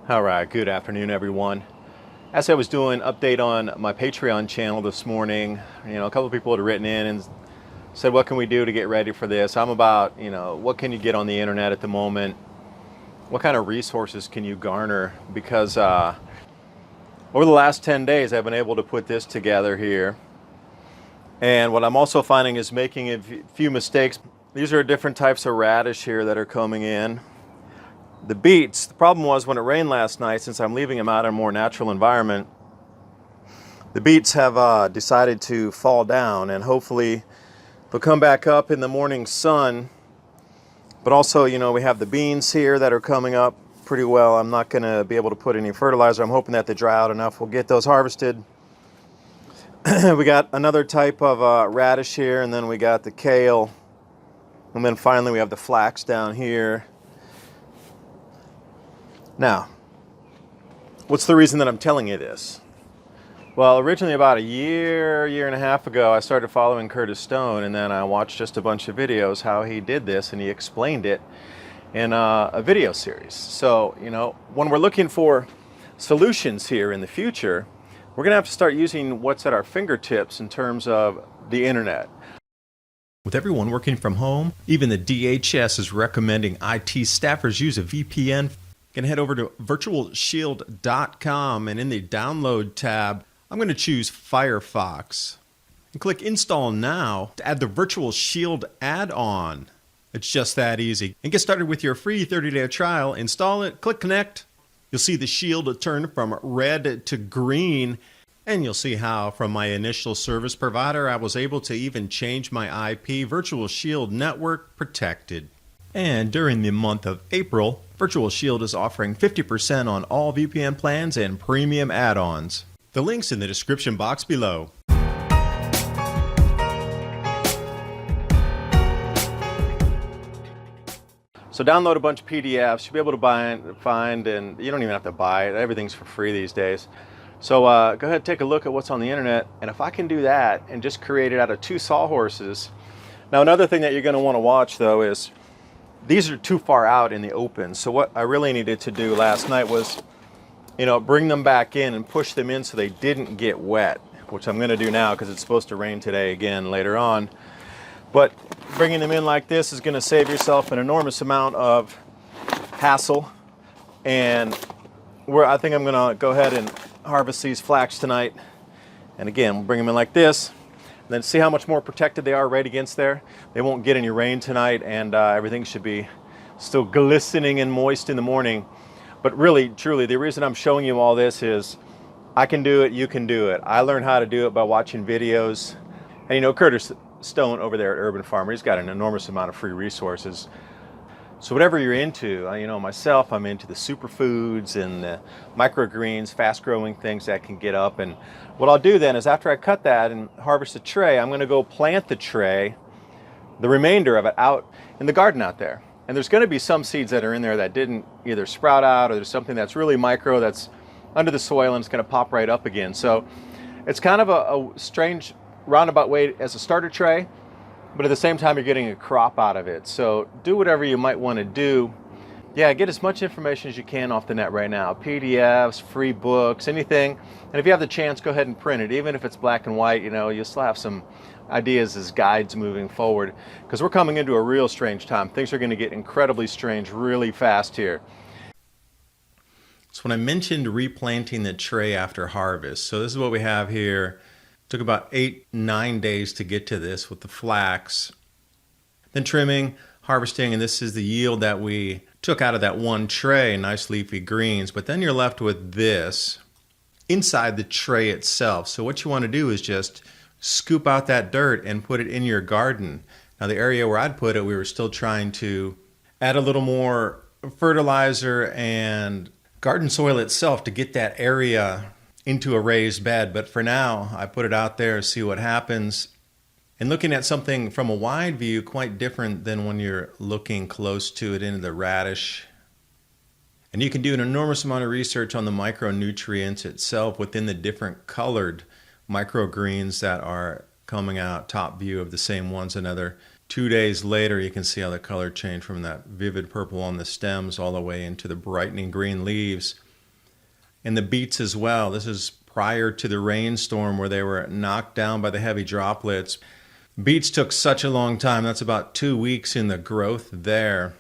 All right, good afternoon, everyone. As I was doing an update on my Patreon channel this morning, a couple of people had written in and said, what can we do to get ready for this? I'm about, what can you get on the internet at the moment? What kind of resources can you garner? Because over the last 10 days, I've been able to put this together here. And what I'm also finding is making a few mistakes. These are different types of radish here that are coming in. The beets, the problem was when it rained last night, since I'm leaving them out in a more natural environment, the beets have decided to fall down, and hopefully they'll come back up in the morning sun. But also, we have the beans here that are coming up pretty well. I'm not going to be able to put any fertilizer. I'm hoping that they dry out enough. We'll get those harvested. We got another type of radish here, and then we got the kale. And then finally we have the flax down here. Now, what's the reason that I'm telling you this? Well, originally about a year and a half ago, I started following Curtis Stone, and then I watched just a bunch of videos how he did this, and he explained it in a video series. So, when we're looking for solutions here in the future, we're going to have to start using what's at our fingertips in terms of the internet. With everyone working from home, even the DHS is recommending IT staffers use a VPN. You can head over to virtualshield.com, and in the download tab, I'm going to choose Firefox and click install now to add the Virtual Shield add-on. It's just that easy. And get started with your free 30-day trial. Install it, click connect. You'll see the shield turn from red to green, and you'll see how from my initial service provider I was able to even change my IP. Virtual Shield network protected. And during the month of April, Virtual Shield is offering 50% on all VPN plans and premium add-ons. The link's in the description box below. So download a bunch of PDFs. You'll be able to find, and you don't even have to buy it. Everything's for free these days. So go ahead and take a look at what's on the internet. And if I can do that and just create it out of 2 sawhorses. Now another thing that you're going to want to watch though is these are too far out in the open. So what I really needed to do last night was, bring them back in and push them in so they didn't get wet, which I'm going to do now because it's supposed to rain today again later on. But bringing them in like this is going to save yourself an enormous amount of hassle. And I think I'm going to go ahead and harvest these flax tonight. And again, we'll bring them in like this. And then see how much more protected they are right against there. They won't get any rain tonight, and everything should be still glistening and moist in the morning. But really, truly, the reason I'm showing you all this is I can do it, you can do it. I learned how to do it by watching videos. And Curtis Stone over there at Urban Farmer, he's got an enormous amount of free resources. So whatever you're into, myself, I'm into the superfoods and the microgreens, fast-growing things that can get up. And what I'll do then is after I cut that and harvest the tray, I'm going to go plant the tray, the remainder of it, out in the garden out there. And there's going to be some seeds that are in there that didn't either sprout out, or there's something that's really micro that's under the soil and it's going to pop right up again. So it's kind of a strange roundabout way as a starter tray. But at the same time, you're getting a crop out of it. So do whatever you might want to do. Yeah, get as much information as you can off the net right now. PDFs, free books, anything. And if you have the chance, go ahead and print it. Even if it's black and white, you'll still have some ideas as guides moving forward. Because we're coming into a real strange time. Things are going to get incredibly strange really fast here. So when I mentioned replanting the tray after harvest, so this is what we have here. Took about 8-9 days to get to this with the flax. Then trimming, harvesting, and this is the yield that we took out of that one tray, nice leafy greens. But then you're left with this inside the tray itself. So what you want to do is just scoop out that dirt and put it in your garden. Now the area where I'd put it, we were still trying to add a little more fertilizer and garden soil itself to get that area into a raised bed. But for now, I put it out there, see what happens. And looking at something from a wide view, quite different than when you're looking close to it into the radish. And you can do an enormous amount of research on the micronutrients itself within the different colored microgreens that are coming out, top view of the same ones. Another 2 days later, you can see how the color changed from that vivid purple on the stems all the way into the brightening green leaves. And the beets as well. This is prior to the rainstorm where they were knocked down by the heavy droplets. Beets took such a long time. That's about 2 weeks in the growth there.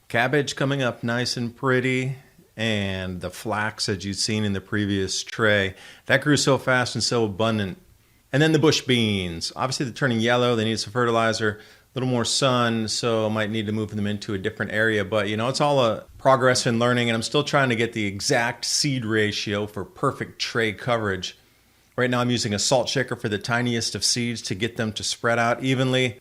Cabbage coming up nice and pretty. And the flax that you'd seen in the previous tray, that grew so fast and so abundant. And then the bush beans. Obviously they're turning yellow. They need some fertilizer, a little more sun, so I might need to move them into a different area. But you know, it's all a progress in learning, and I'm still trying to get the exact seed ratio for perfect tray coverage. Right now I'm using a salt shaker for the tiniest of seeds to get them to spread out evenly.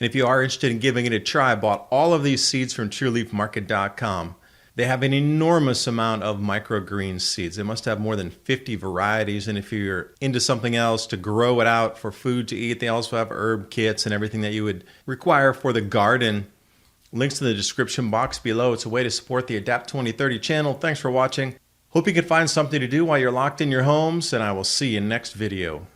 And if you are interested in giving it a try, I bought all of these seeds from trueleafmarket.com. They have an enormous amount of microgreen seeds. They must have more than 50 varieties. And if you're into something else to grow it out for food to eat, they also have herb kits and everything that you would require for the garden. Links in the description box below. It's a way to support the Adapt 2030 channel. Thanks for watching. Hope you can find something to do while you're locked in your homes, and I will see you next video.